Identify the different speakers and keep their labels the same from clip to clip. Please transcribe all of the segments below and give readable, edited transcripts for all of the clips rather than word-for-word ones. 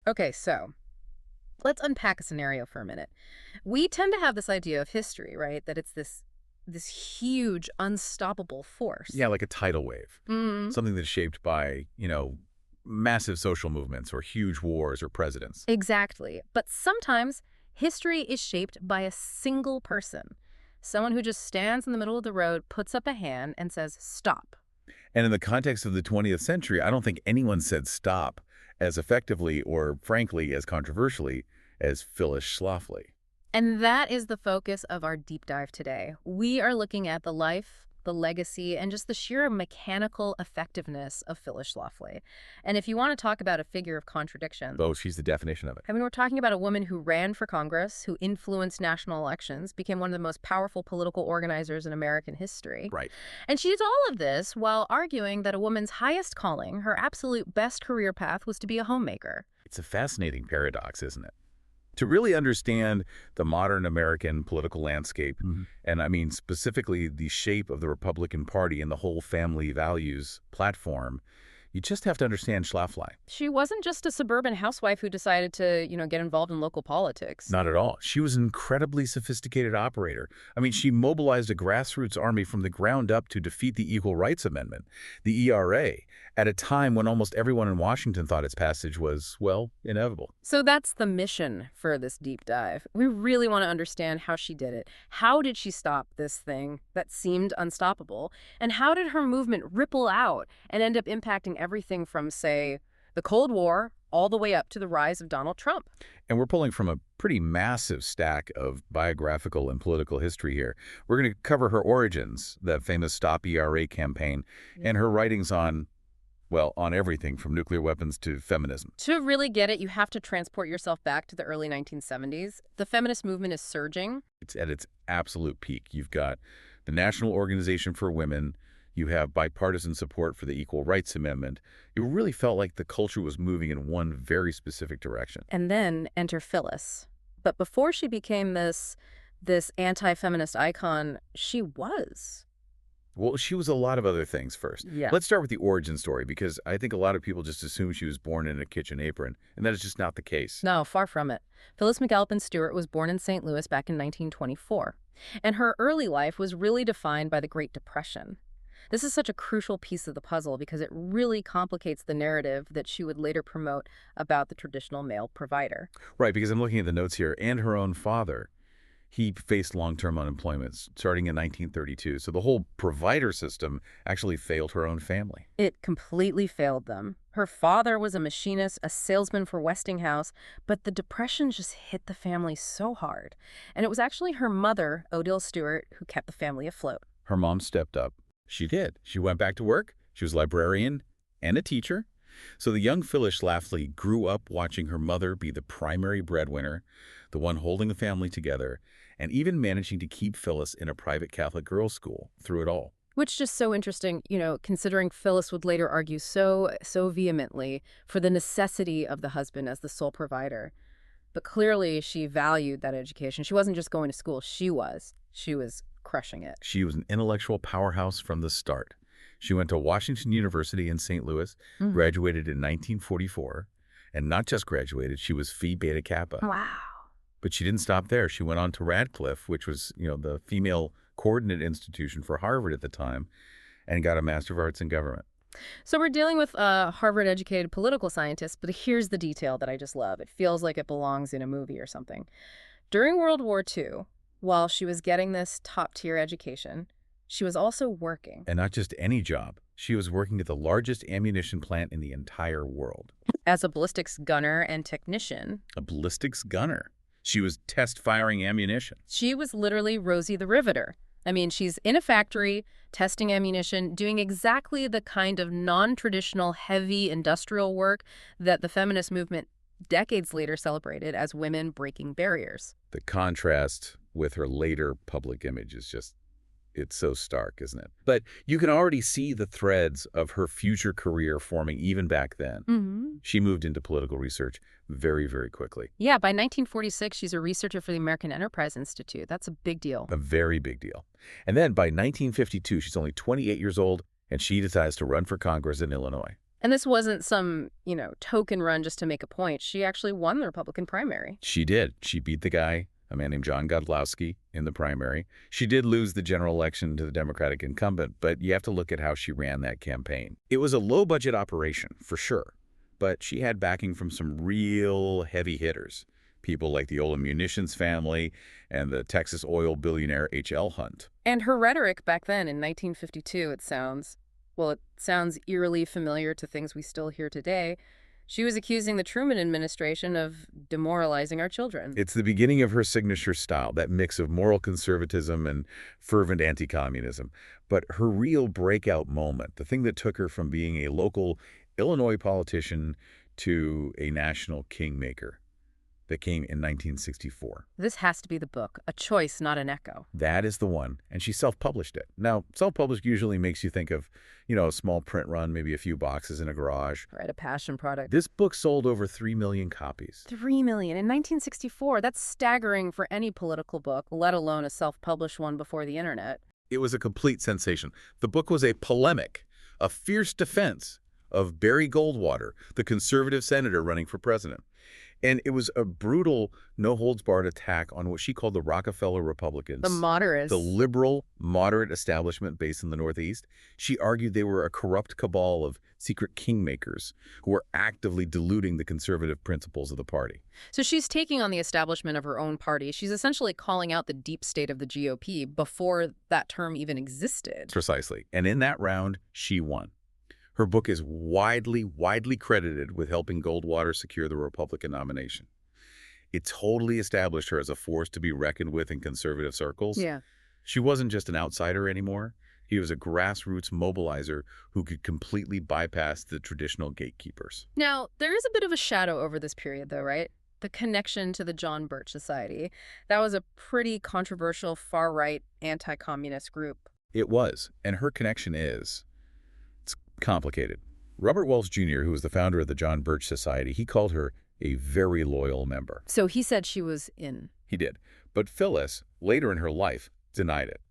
Speaker 1: Okay, so let's unpack a scenario for a minute. We tend to have this idea of history, right? That it's this huge, unstoppable force.
Speaker 2: Yeah, like a tidal wave.
Speaker 1: Mm,
Speaker 2: Something that's shaped by, massive social movements or huge wars or presidents.
Speaker 1: exactly. But sometimes history is shaped by a single person. Someone who just stands in the middle of the road, puts up a hand, and says, stop.
Speaker 2: And in the context of the 20th century, I don't think anyone said stop as effectively or, frankly, as controversially as Phyllis Schlafly.
Speaker 1: And that is the focus of our deep dive today. We are looking at the life, the legacy, and just the sheer mechanical effectiveness of Phyllis Schlafly. And if you want to talk about a figure of contradiction,
Speaker 2: Oh, she's the definition of it.
Speaker 1: I mean, we're talking about a woman who ran for Congress, who influenced national elections, became one of the most powerful political organizers in American history.
Speaker 2: Right.
Speaker 1: And she did all of this while arguing that a woman's highest calling, her absolute best career path, was to be a homemaker.
Speaker 2: It's a fascinating paradox, isn't it? To really understand the modern American political landscape, and I mean specifically the shape of the Republican Party and the whole family values platform, you just have to understand Schlafly.
Speaker 1: She wasn't just a suburban housewife who decided to, get involved in local politics.
Speaker 2: Not at all. She was an incredibly sophisticated operator. I mean, she mobilized a grassroots army from the ground up to defeat the Equal Rights Amendment, the ERA, at a time when almost everyone in Washington thought its passage was, well, inevitable.
Speaker 1: So that's the mission for this deep dive. We really want to understand how she did it. How did she stop this thing that seemed unstoppable? And how did her movement ripple out and end up impacting everything from, say, the Cold War all the way up to the rise of Donald Trump?
Speaker 2: And we're pulling from a pretty massive stack of biographical and political history here. We're going to cover her origins, that famous Stop ERA campaign, and her writings on, well, on everything from nuclear weapons to feminism.
Speaker 1: To really get it, you have to transport yourself back to the early 1970s. The feminist movement is surging.
Speaker 2: It's at its absolute peak. You've got the National Organization for Women. You have bipartisan support for the Equal Rights Amendment. It really felt like the culture was moving in one very specific direction.
Speaker 1: And then enter Phyllis. But before she became this anti-feminist icon, she was.
Speaker 2: Well, she was a lot of other things first.
Speaker 1: Yeah.
Speaker 2: Let's start with the origin story, because I think a lot of people just assume she was born in a kitchen apron, and that is just not the case.
Speaker 1: No, far from it. Phyllis McAlpin Stewart was born in St. Louis back in 1924. And her early life was really defined by the Great Depression. This is such a crucial piece of the puzzle because it really complicates the narrative that she would later promote about the traditional male provider.
Speaker 2: Right, because I'm looking at the notes here, and her own father. He faced long-term unemployment starting in 1932. So the whole provider system actually failed her own family.
Speaker 1: It completely failed them. Her father was a machinist, a salesman for Westinghouse, but the Depression just hit the family so hard. And it was actually her mother, Odile Stewart, who kept the family afloat.
Speaker 2: Her mom stepped up. She did. She went back to work. She was a librarian and a teacher. So the young Phyllis Schlafly grew up watching her mother be the primary breadwinner, the one holding the family together, and even managing to keep Phyllis in a private Catholic girls' school through it all.
Speaker 1: Which is just so interesting, considering Phyllis would later argue so vehemently for the necessity of the husband as the sole provider. But clearly she valued that education. She wasn't just going to school. She was crushing it.
Speaker 2: She was an intellectual powerhouse from the start. She went to Washington University in St. Louis, graduated in 1944, and not just graduated, she was Phi Beta Kappa.
Speaker 1: Wow.
Speaker 2: But she didn't stop there. She went on to Radcliffe, which was, the female coordinate institution for Harvard at the time, and got a Master of Arts in Government.
Speaker 1: So we're dealing with a Harvard-educated political scientist, but here's the detail that I just love. It feels like it belongs in a movie or something. During World War II, while she was getting this top-tier education, she was also working.
Speaker 2: And not just any job. She was working at the largest ammunition plant in the entire world.
Speaker 1: As a ballistics gunner and technician.
Speaker 2: A ballistics gunner. She was test-firing ammunition.
Speaker 1: She was literally Rosie the Riveter. I mean, she's in a factory, testing ammunition, doing exactly the kind of non-traditional heavy industrial work that the feminist movement decades later celebrated as women breaking barriers.
Speaker 2: The contrast with her later public image is just, it's so stark, isn't it? But you can already see the threads of her future career forming even back then. She moved into political research very, very quickly.
Speaker 1: Yeah, by 1946, she's a researcher for the American Enterprise Institute. That's a big deal.
Speaker 2: A very big deal. And then by 1952, she's only 28 years old, and she decides to run for Congress in Illinois.
Speaker 1: And this wasn't some, token run just to make a point. She actually won the Republican primary.
Speaker 2: She did. She beat the guy, a man named John Godlewski, in the primary. She did lose the general election to the Democratic incumbent, but you have to look at how she ran that campaign. It was a low-budget operation, for sure, but she had backing from some real heavy hitters, people like the Ola Munitions family and the Texas oil billionaire H.L. Hunt.
Speaker 1: And her rhetoric back then in 1952, it sounds eerily familiar to things we still hear today. She was accusing the Truman administration of demoralizing our children.
Speaker 2: It's the beginning of her signature style, that mix of moral conservatism and fervent anti-communism. But her real breakout moment, the thing that took her from being a local Illinois politician to a national kingmaker, that came in 1964.
Speaker 1: This has to be the book, A Choice, Not an Echo.
Speaker 2: That is the one, and she self-published it. Now, self-published usually makes you think of, a small print run, maybe a few boxes in a garage.
Speaker 1: Right, a passion product.
Speaker 2: This book sold over 3 million copies.
Speaker 1: 3 million in 1964. That's staggering for any political book, let alone a self-published one before the internet.
Speaker 2: It was a complete sensation. The book was a polemic, a fierce defense of Barry Goldwater, the conservative senator running for president. And it was a brutal, no-holds-barred attack on what she called the Rockefeller Republicans.
Speaker 1: The moderates.
Speaker 2: The liberal, moderate establishment based in the Northeast. She argued they were a corrupt cabal of secret kingmakers who were actively diluting the conservative principles of the party.
Speaker 1: So she's taking on the establishment of her own party. She's essentially calling out the deep state of the GOP before that term even existed.
Speaker 2: Precisely. And in that round, she won. Her book is widely credited with helping Goldwater secure the Republican nomination. It totally established her as a force to be reckoned with in conservative circles.
Speaker 1: Yeah.
Speaker 2: She wasn't just an outsider anymore. He was a grassroots mobilizer who could completely bypass the traditional gatekeepers.
Speaker 1: Now, there is a bit of a shadow over this period, though, right? The connection to the John Birch Society. That was a pretty controversial far-right anti-communist group.
Speaker 2: It was, and her connection is complicated. Robert Wells Jr., who was the founder of the John Birch Society, he called her a very loyal member.
Speaker 1: So he said she was in.
Speaker 2: He did. But Phyllis, later in her life, denied it.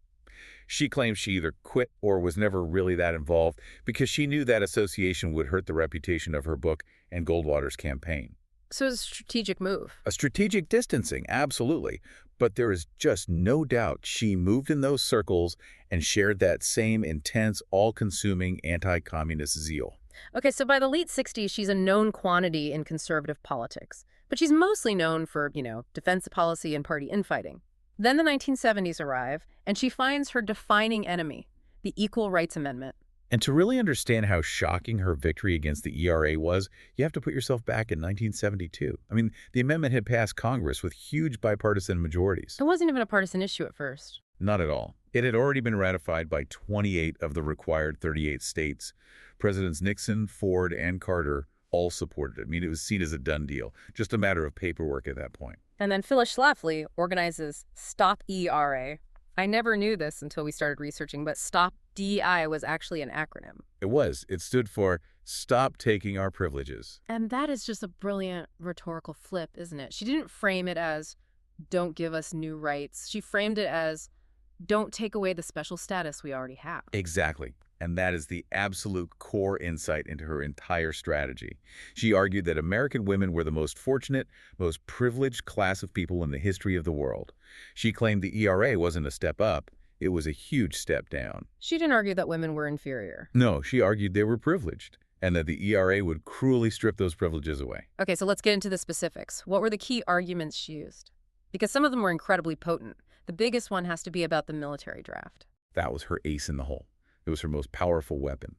Speaker 2: She claimed she either quit or was never really that involved because she knew that association would hurt the reputation of her book and Goldwater's campaign.
Speaker 1: So it's a strategic move.
Speaker 2: A strategic distancing, absolutely. But there is just no doubt she moved in those circles and shared that same intense, all-consuming anti-communist zeal.
Speaker 1: Okay, so by the late 60s, she's a known quantity in conservative politics. But she's mostly known for, defense policy and party infighting. Then the 1970s arrive, and she finds her defining enemy, the Equal Rights Amendment.
Speaker 2: And to really understand how shocking her victory against the ERA was, you have to put yourself back in 1972. I mean, the amendment had passed Congress with huge bipartisan majorities.
Speaker 1: It wasn't even a partisan issue at first.
Speaker 2: Not at all. It had already been ratified by 28 of the required 38 states. Presidents Nixon, Ford, and Carter all supported it. I mean, it was seen as a done deal, just a matter of paperwork at that point.
Speaker 1: And then Phyllis Schlafly organizes Stop ERA. I never knew this until we started researching, but Stop DI was actually an acronym.
Speaker 2: It was. It stood for Stop Taking Our Privileges.
Speaker 1: And that is just a brilliant rhetorical flip, isn't it? She didn't frame it as, don't give us new rights. She framed it as, don't take away the special status we already have.
Speaker 2: Exactly. And that is the absolute core insight into her entire strategy. She argued that American women were the most fortunate, most privileged class of people in the history of the world. She claimed the ERA wasn't a step up, it was a huge step down.
Speaker 1: She didn't argue that women were inferior.
Speaker 2: No, she argued they were privileged, and that the ERA would cruelly strip those privileges away.
Speaker 1: Okay, so let's get into the specifics. What were the key arguments she used? Because some of them were incredibly potent. The biggest one has to be about the military draft.
Speaker 2: That was her ace in the hole. It was her most powerful weapon.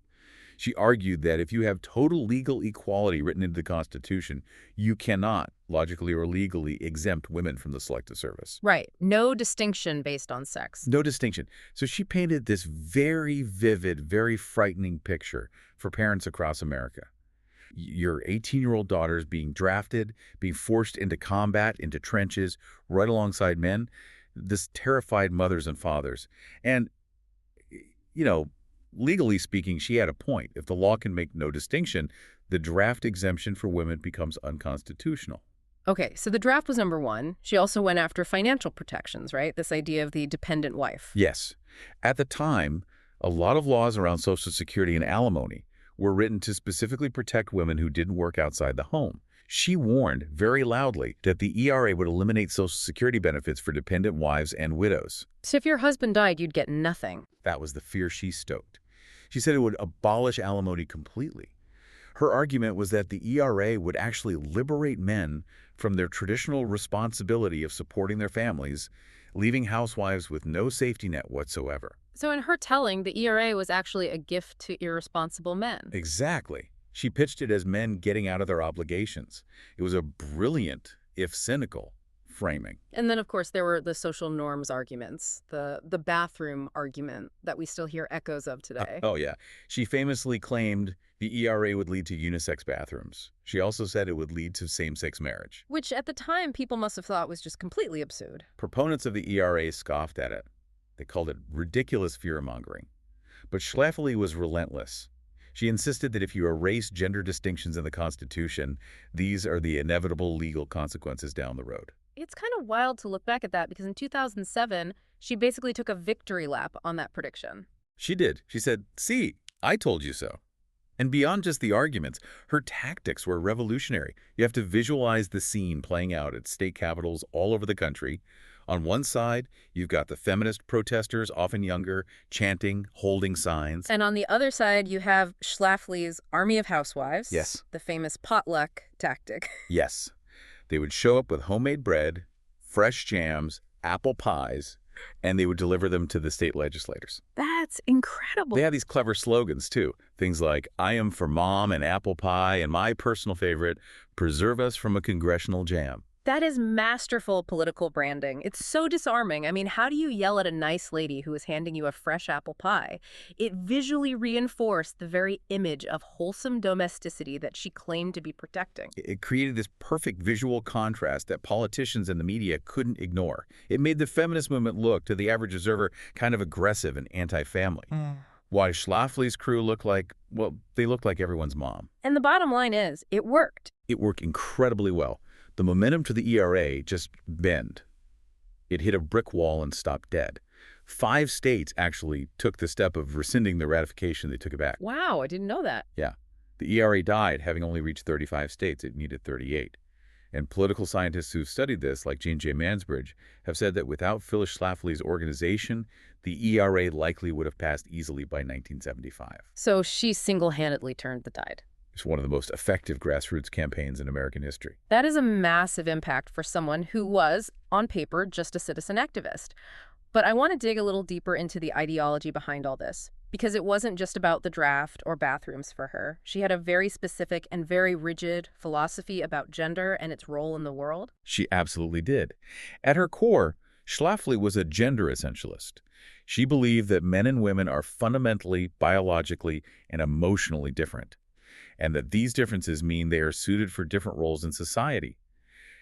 Speaker 2: She argued that if you have total legal equality written into the Constitution, you cannot, logically or legally, exempt women from the Selective Service.
Speaker 1: Right. No distinction based on sex.
Speaker 2: No distinction. So she painted this very vivid, very frightening picture for parents across America. Your 18-year-old daughters being drafted, being forced into combat, into trenches, right alongside men. This terrified mothers and fathers. And, legally speaking, she had a point. If the law can make no distinction, the draft exemption for women becomes unconstitutional.
Speaker 1: Okay, so the draft was number one. She also went after financial protections, right? This idea of the dependent wife.
Speaker 2: Yes. At the time, a lot of laws around Social Security and alimony were written to specifically protect women who didn't work outside the home. She warned very loudly that the ERA would eliminate Social Security benefits for dependent wives and widows.
Speaker 1: So if your husband died, you'd get nothing.
Speaker 2: That was the fear she stoked. She said it would abolish alimony completely. Her argument was that the ERA would actually liberate men from their traditional responsibility of supporting their families, leaving housewives with no safety net whatsoever.
Speaker 1: So in her telling, the ERA was actually a gift to irresponsible men.
Speaker 2: Exactly. She pitched it as men getting out of their obligations. It was a brilliant, if cynical, framing.
Speaker 1: And then, of course, there were the social norms arguments, the bathroom argument that we still hear echoes of today.
Speaker 2: Oh, yeah. She famously claimed the ERA would lead to unisex bathrooms. She also said it would lead to same-sex marriage.
Speaker 1: Which, at the time, people must have thought was just completely absurd.
Speaker 2: Proponents of the ERA scoffed at it. They called it ridiculous fear-mongering. But Schlafly was relentless. She insisted that if you erase gender distinctions in the Constitution, these are the inevitable legal consequences down the road.
Speaker 1: It's kind of wild to look back at that because in 2007, she basically took a victory lap on that prediction.
Speaker 2: She did. She said, "See, I told you so." And beyond just the arguments, her tactics were revolutionary. You have to visualize the scene playing out at state capitals all over the country. On one side, you've got the feminist protesters, often younger, chanting, holding signs.
Speaker 1: And on the other side, you have Schlafly's Army of Housewives.
Speaker 2: Yes.
Speaker 1: The famous potluck tactic.
Speaker 2: Yes. They would show up with homemade bread, fresh jams, apple pies, and they would deliver them to the state legislators.
Speaker 1: That's incredible.
Speaker 2: They had these clever slogans, too. Things like, "I am for mom and apple pie," and my personal favorite, "Preserve us from a congressional jam."
Speaker 1: That is masterful political branding. It's so disarming. I mean, how do you yell at a nice lady who is handing you a fresh apple pie? It visually reinforced the very image of wholesome domesticity that she claimed to be protecting.
Speaker 2: It created this perfect visual contrast that politicians and the media couldn't ignore. It made the feminist movement look, to the average observer, kind of aggressive and anti-family. Why Schlafly's crew looked like, well, they looked like everyone's mom.
Speaker 1: And the bottom line is, it worked.
Speaker 2: It worked incredibly well. The momentum to the ERA just bent. It hit a brick wall and stopped dead. 5 states actually took the step of rescinding the ratification. They took it back.
Speaker 1: Wow, I didn't know that.
Speaker 2: Yeah. The ERA died, having only reached 35 states. It needed 38. And political scientists who've studied this, like Jean J. Mansbridge, have said that without Phyllis Schlafly's organization, the ERA likely would have passed easily by 1975.
Speaker 1: So she single-handedly turned the tide.
Speaker 2: It's one of the most effective grassroots campaigns in American history.
Speaker 1: That is a massive impact for someone who was, on paper, just a citizen activist. But I want to dig a little deeper into the ideology behind all this, because it wasn't just about the draft or bathrooms for her. She had a very specific and very rigid philosophy about gender and its role in the world.
Speaker 2: She absolutely did. At her core, Schlafly was a gender essentialist. She believed that men and women are fundamentally, biologically, and emotionally different, and that these differences mean they are suited for different roles in society.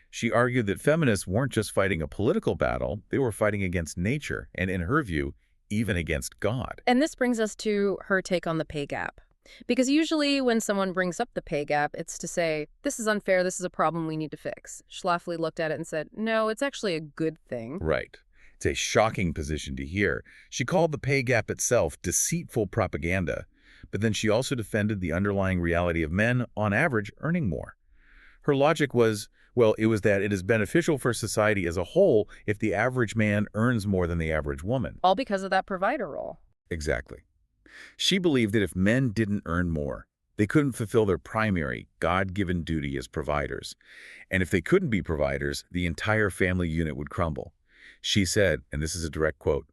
Speaker 2: She argued that feminists weren't just fighting a political battle, they were fighting against nature, and in her view, even against God.
Speaker 1: And this brings us to her take on the pay gap. Because usually when someone brings up the pay gap, it's to say, this is unfair, this is a problem we need to fix. Schlafly looked at it and said, no, it's actually a good thing.
Speaker 2: Right. It's a shocking position to hear. She called the pay gap itself deceitful propaganda, but then she also defended the underlying reality of men, on average, earning more. Her logic was, well, it was that it is beneficial for society as a whole if the average man earns more than the average woman.
Speaker 1: All because of that provider role.
Speaker 2: Exactly. She believed that if men didn't earn more, they couldn't fulfill their primary, God-given duty as providers. And if they couldn't be providers, the entire family unit would crumble. She said, and this is a direct quote,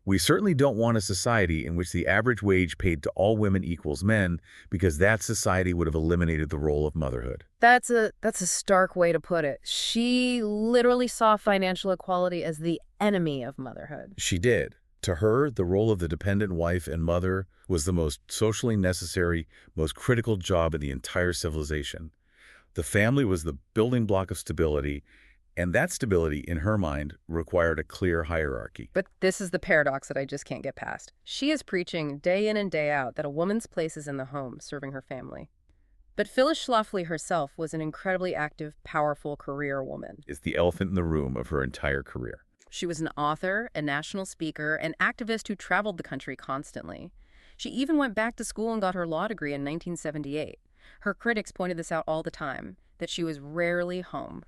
Speaker 2: "We certainly don't want a society in which the average wage paid to all women equals men, because that society would have eliminated the role of motherhood."
Speaker 1: That's a stark way to put it. She literally saw financial equality as the enemy of motherhood.
Speaker 2: She did. To her, the role of the dependent wife and mother was the most socially necessary, most critical job in the entire civilization. The family was the building block of stability, and that stability, in her mind, required a clear hierarchy.
Speaker 1: But this is the paradox that I just can't get past. She is preaching day in and day out that a woman's place is in the home, serving her family. But Phyllis Schlafly herself was an incredibly active, powerful career woman.
Speaker 2: It's the elephant in the room of her entire career.
Speaker 1: She was an author, a national speaker, an activist who traveled the country constantly. She even went back to school and got her law degree in 1978. Her critics pointed this out all the time, that she was rarely home.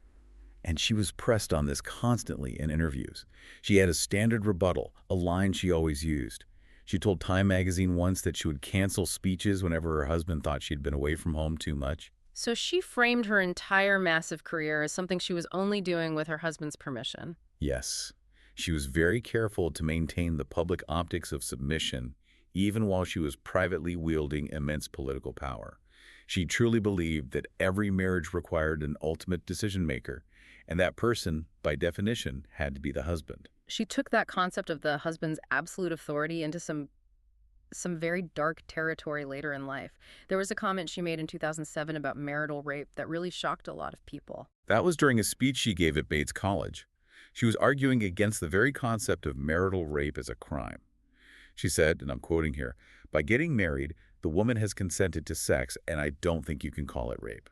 Speaker 2: And she was pressed on this constantly in interviews. She had a standard rebuttal, a line she always used. She told Time magazine once that she would cancel speeches whenever her husband thought she'd been away from home too much.
Speaker 1: So she framed her entire massive career as something she was only doing with her husband's permission.
Speaker 2: Yes, she was very careful to maintain the public optics of submission, even while she was privately wielding immense political power. She truly believed that every marriage required an ultimate decision-maker, and that person, by definition, had to be the husband.
Speaker 1: She took that concept of the husband's absolute authority into some very dark territory later in life. There was a comment she made in 2007 about marital rape that really shocked a lot of people.
Speaker 2: That was during a speech she gave at Bates College. She was arguing against the very concept of marital rape as a crime. She said, and I'm quoting here, "By getting married, the woman has consented to sex, and I don't think you can call it rape."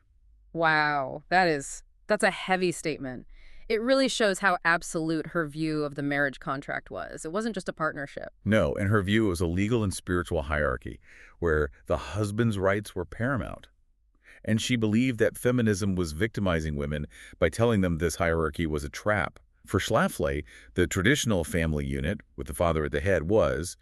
Speaker 1: Wow, that's a heavy statement. It really shows how absolute her view of the marriage contract was. It wasn't just a partnership.
Speaker 2: No, in her view, it was a legal and spiritual hierarchy where the husband's rights were paramount. And she believed that feminism was victimizing women by telling them this hierarchy was a trap. For Schlafly, the traditional family unit, with the father at the head, was,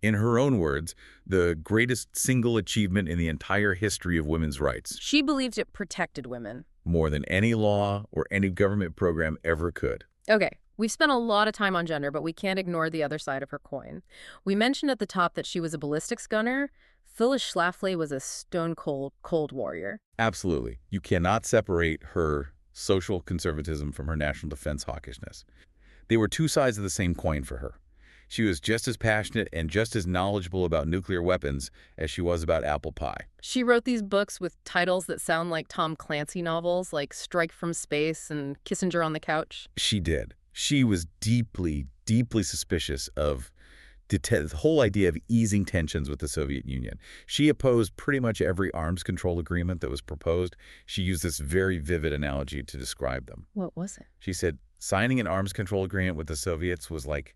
Speaker 2: in her own words, the greatest single achievement in the entire history of women's rights.
Speaker 1: She believed it protected women.
Speaker 2: More than any law or any government program ever could.
Speaker 1: Okay, we've spent a lot of time on gender, but we can't ignore the other side of her coin. We mentioned at the top that she was a ballistics gunner. Phyllis Schlafly was a stone-cold cold warrior.
Speaker 2: Absolutely. You cannot separate her social conservatism from her national defense hawkishness. They were two sides of the same coin for her. She was just as passionate and just as knowledgeable about nuclear weapons as she was about apple pie.
Speaker 1: She wrote these books with titles that sound like Tom Clancy novels, like Strike from Space and Kissinger on the Couch.
Speaker 2: She did. She was deeply, deeply suspicious of the whole idea of easing tensions with the Soviet Union. She opposed pretty much every arms control agreement that was proposed. She used this very vivid analogy to describe them.
Speaker 1: What was it?
Speaker 2: She said, signing an arms control agreement with the Soviets was like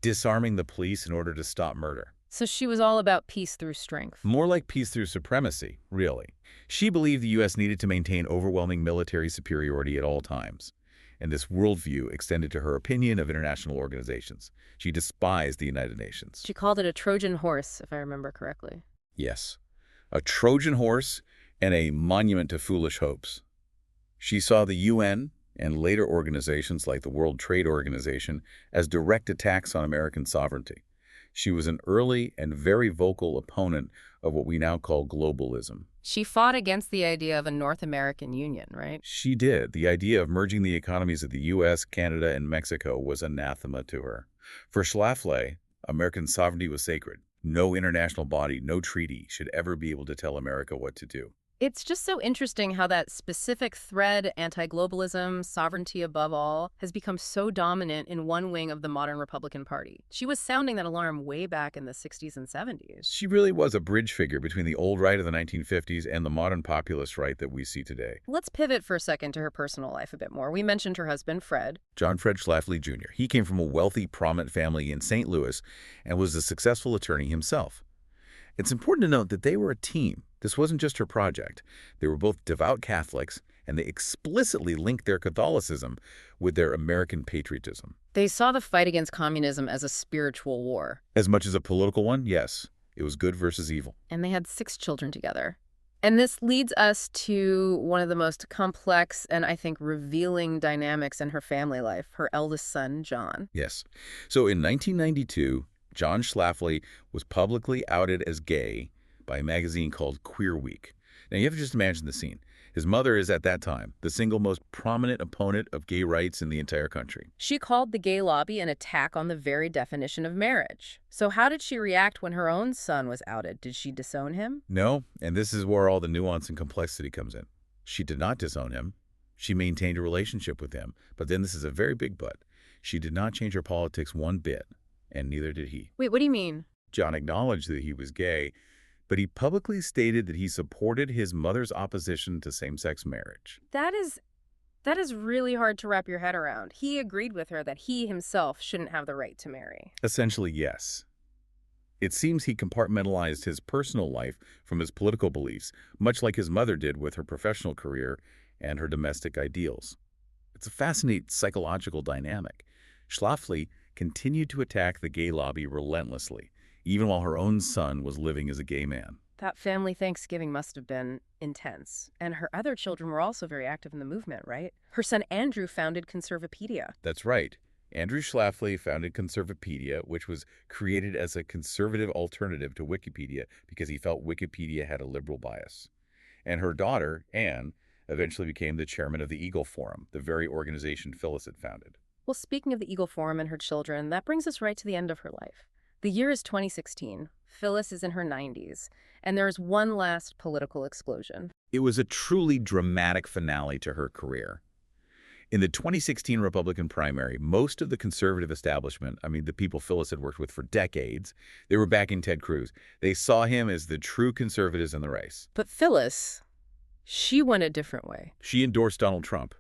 Speaker 2: disarming the police in order to stop murder.
Speaker 1: So she was all about peace through strength.
Speaker 2: More like peace through supremacy, really. She believed the U.S. needed to maintain overwhelming military superiority at all times. And this worldview extended to her opinion of international organizations. She despised the United Nations.
Speaker 1: She called it a Trojan horse, if I remember correctly.
Speaker 2: Yes, a Trojan horse and a monument to foolish hopes. She saw the UN and later organizations like the World Trade Organization as direct attacks on American sovereignty. She was an early and very vocal opponent of what we now call globalism.
Speaker 1: She fought against the idea of a North American Union, right?
Speaker 2: She did. The idea of merging the economies of the U.S., Canada, and Mexico was anathema to her. For Schlafly, American sovereignty was sacred. No international body, no treaty should ever be able to tell America what to do.
Speaker 1: It's just so interesting how that specific thread, anti-globalism, sovereignty above all, has become so dominant in one wing of the modern Republican Party. She was sounding that alarm way back in the 60s and 70s.
Speaker 2: She really was a bridge figure between the old right of the 1950s and the modern populist right that we see today.
Speaker 1: Let's pivot for a second to her personal life a bit more. We mentioned her husband, Fred.
Speaker 2: John Fred Schlafly, Jr. He came from a wealthy, prominent family in St. Louis and was a successful attorney himself. It's important to note that they were a team. This wasn't just her project. They were both devout Catholics, and they explicitly linked their Catholicism with their American patriotism.
Speaker 1: They saw the fight against communism as a spiritual war.
Speaker 2: As much as a political one, yes. It was good versus evil.
Speaker 1: And they had 6 children together. And this leads us to one of the most complex and, I think, revealing dynamics in her family life, her eldest son, John.
Speaker 2: Yes. So in 1992, John Schlafly was publicly outed as gay by a magazine called Queer Week. Now, you have to just imagine the scene. His mother is, at that time, the single most prominent opponent of gay rights in the entire country.
Speaker 1: She called the gay lobby an attack on the very definition of marriage. So how did she react when her own son was outed? Did she disown him?
Speaker 2: No, and this is where all the nuance and complexity comes in. She did not disown him. She maintained a relationship with him. But then this is a very big but. She did not change her politics one bit, and neither did he.
Speaker 1: Wait, what do you mean?
Speaker 2: John acknowledged that he was gay, but he publicly stated that he supported his mother's opposition to same-sex marriage.
Speaker 1: That is really hard to wrap your head around. He agreed with her that he himself shouldn't have the right to marry.
Speaker 2: Essentially, yes. It seems he compartmentalized his personal life from his political beliefs, much like his mother did with her professional career and her domestic ideals. It's a fascinating psychological dynamic. Schlafly continued to attack the gay lobby relentlessly, even while her own son was living as a gay man.
Speaker 1: That family Thanksgiving must have been intense. And her other children were also very active in the movement, right? Her son Andrew founded Conservapedia.
Speaker 2: That's right. Andrew Schlafly founded Conservapedia, which was created as a conservative alternative to Wikipedia because he felt Wikipedia had a liberal bias. And her daughter, Anne, eventually became the chairman of the Eagle Forum, the very organization Phyllis had founded.
Speaker 1: Well, speaking of the Eagle Forum and her children, that brings us right to the end of her life. The year is 2016. Phyllis is in her 90s, and there's one last political explosion.
Speaker 2: It was a truly dramatic finale to her career. In the 2016 Republican primary, most of the conservative establishment, the people Phyllis had worked with for decades, they were backing Ted Cruz. They saw him as the true conservatives in the race.
Speaker 1: But Phyllis, she went a different way.
Speaker 2: She endorsed Donald Trump,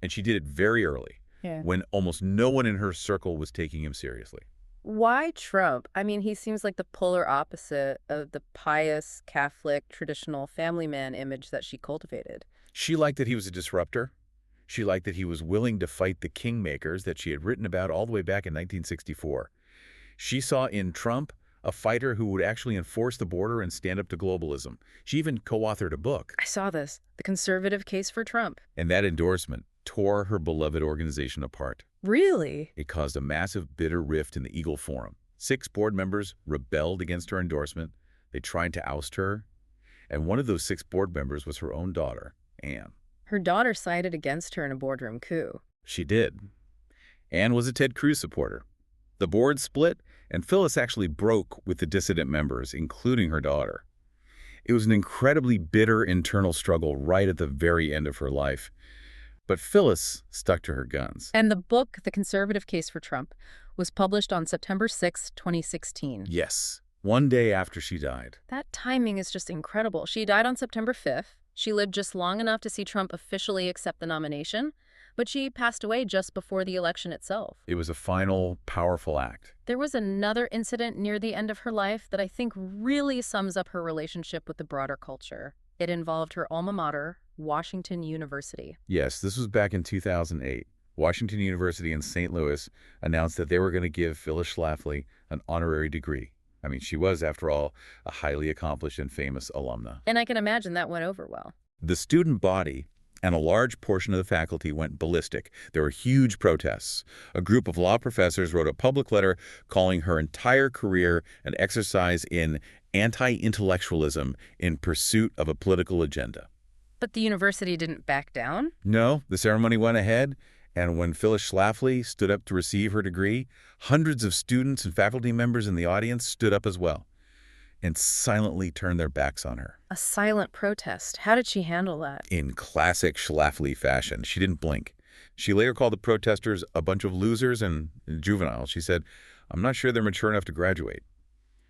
Speaker 2: and she did it very early, when almost no one in her circle was taking him seriously.
Speaker 1: Why Trump? He seems like the polar opposite of the pious, Catholic, traditional family man image that she cultivated.
Speaker 2: She liked that he was a disruptor. She liked that he was willing to fight the kingmakers that she had written about all the way back in 1964. She saw in Trump a fighter who would actually enforce the border and stand up to globalism. She even co-authored a book.
Speaker 1: I saw this, The Conservative Case for Trump.
Speaker 2: And that endorsement tore her beloved organization apart.
Speaker 1: Really?
Speaker 2: It caused a massive, bitter rift in the Eagle Forum. 6 board members rebelled against her endorsement. They tried to oust her. And one of those 6 board members was her own daughter, Anne.
Speaker 1: Her daughter sided against her in a boardroom coup.
Speaker 2: She did. Anne was a Ted Cruz supporter. The board split, and Phyllis actually broke with the dissident members, including her daughter. It was an incredibly bitter internal struggle right at the very end of her life. But Phyllis stuck to her guns.
Speaker 1: And the book, The Conservative Case for Trump, was published on September 6, 2016.
Speaker 2: Yes, one day after she died.
Speaker 1: That timing is just incredible. She died on September 5th. She lived just long enough to see Trump officially accept the nomination, but she passed away just before the election itself.
Speaker 2: It was a final, powerful act.
Speaker 1: There was another incident near the end of her life that I think really sums up her relationship with the broader culture. It involved her alma mater, Washington University.
Speaker 2: Yes, this was back in 2008. Washington University in St. Louis announced that they were going to give Phyllis Schlafly an honorary degree. She was, after all, a highly accomplished and famous alumna.
Speaker 1: And I can imagine that went over well.
Speaker 2: The student body and a large portion of the faculty went ballistic. There were huge protests. A group of law professors wrote a public letter calling her entire career an exercise in anti-intellectualism in pursuit of a political agenda.
Speaker 1: But the university didn't back down?
Speaker 2: No, the ceremony went ahead, and when Phyllis Schlafly stood up to receive her degree, hundreds of students and faculty members in the audience stood up as well and silently turned their backs on her.
Speaker 1: A silent protest. How did she handle that?
Speaker 2: In classic Schlafly fashion, she didn't blink. She later called the protesters a bunch of losers and juveniles. She said, "I'm not sure they're mature enough to graduate."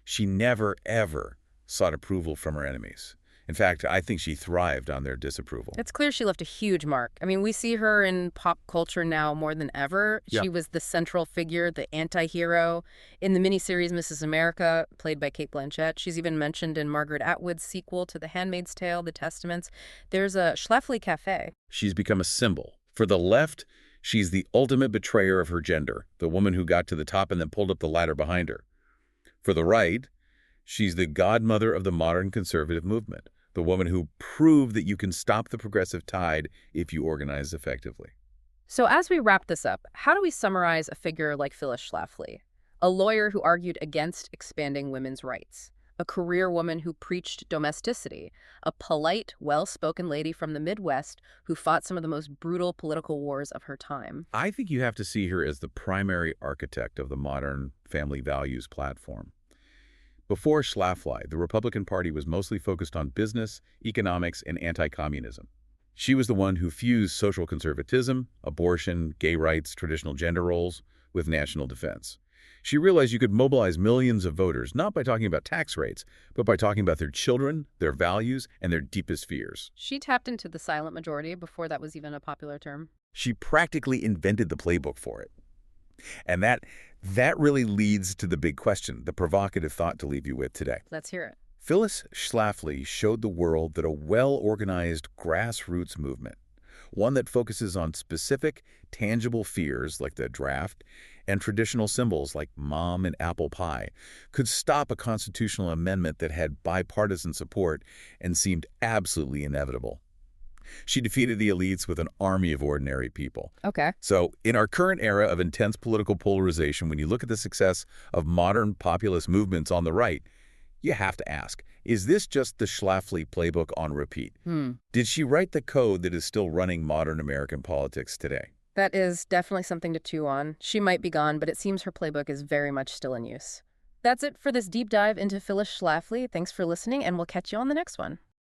Speaker 2: She never, ever sought approval from her enemies. In fact, I think she thrived on their disapproval.
Speaker 1: It's clear she left a huge mark. We see her in pop culture now more than ever.
Speaker 2: Yeah.
Speaker 1: She was the central figure, the anti-hero. In the miniseries Mrs. America, played by Cate Blanchett, she's even mentioned in Margaret Atwood's sequel to The Handmaid's Tale, The Testaments. There's a Schlafly Cafe.
Speaker 2: She's become a symbol. For the left, she's the ultimate betrayer of her gender, the woman who got to the top and then pulled up the ladder behind her. For the right, she's the godmother of the modern conservative movement, the woman who proved that you can stop the progressive tide if you organize effectively.
Speaker 1: So as we wrap this up, how do we summarize a figure like Phyllis Schlafly? A lawyer who argued against expanding women's rights, a career woman who preached domesticity, a polite, well-spoken lady from the Midwest who fought some of the most brutal political wars of her time.
Speaker 2: I think you have to see her as the primary architect of the modern family values platform. Before Schlafly, the Republican Party was mostly focused on business, economics, and anti-communism. She was the one who fused social conservatism, abortion, gay rights, traditional gender roles, with national defense. She realized you could mobilize millions of voters, not by talking about tax rates, but by talking about their children, their values, and their deepest fears.
Speaker 1: She tapped into the silent majority before that was even a popular term.
Speaker 2: She practically invented the playbook for it. And that really leads to the big question, the provocative thought to leave you with today.
Speaker 1: Let's hear it.
Speaker 2: Phyllis Schlafly showed the world that a well-organized grassroots movement, one that focuses on specific, tangible fears like the draft and traditional symbols like mom and apple pie, could stop a constitutional amendment that had bipartisan support and seemed absolutely inevitable. She defeated the elites with an army of ordinary people.
Speaker 1: Okay.
Speaker 2: So in our current era of intense political polarization, when you look at the success of modern populist movements on the right, you have to ask, is this just the Schlafly playbook on repeat? Did she write the code that is still running modern American politics today?
Speaker 1: That is definitely something to chew on. She might be gone, but it seems her playbook is very much still in use. That's it for this deep dive into Phyllis Schlafly. Thanks for listening, and we'll catch you on the next one.